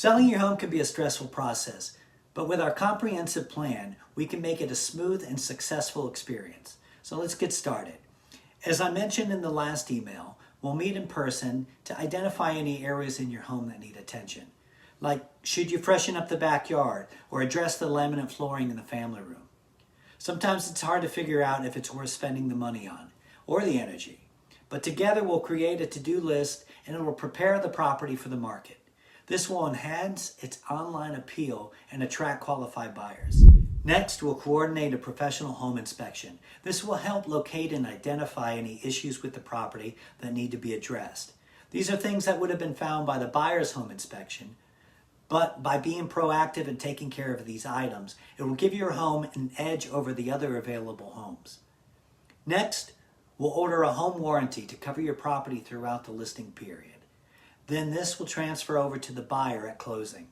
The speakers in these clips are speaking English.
Selling your home can be a stressful process, but with our comprehensive plan, we can make it a smooth and successful experience. So let's get started. As I mentioned in the last email, we'll meet in person to identify any areas in your home that need attention. Like, should you freshen up the backyard or address the laminate flooring in the family room? Sometimes it's hard to figure out if it's worth spending the money on or the energy. But together we'll create a to-do list and it will prepare the property for the market. This will enhance its online appeal and attract qualified buyers. Next, we'll coordinate a professional home inspection. This will help locate and identify any issues with the property that need to be addressed. These are things that would have been found by the buyer's home inspection, but by being proactive and taking care of these items, it will give your home an edge over the other available homes. Next, we'll order a home warranty to cover your property throughout the listing period. Then this will transfer over to the buyer at closing.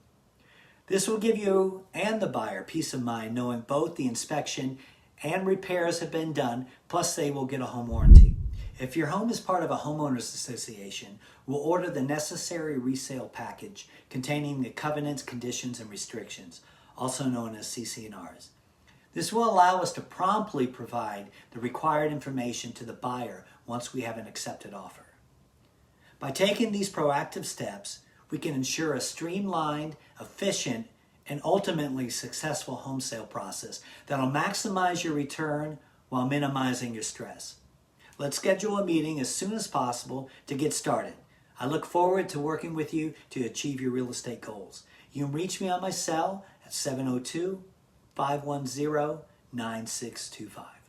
This will give you and the buyer peace of mind knowing both the inspection and repairs have been done, plus they will get a home warranty. If your home is part of a homeowners association, we'll order the necessary resale package containing the covenants, conditions, and restrictions, also known as CC&Rs. This will allow us to promptly provide the required information to the buyer once we have an accepted offer. By taking these proactive steps, we can ensure a streamlined, efficient, and ultimately successful home sale process that will maximize your return while minimizing your stress. Let's schedule a meeting as soon as possible to get started. I look forward to working with you to achieve your real estate goals. You can reach me on my cell at 702-510-9625.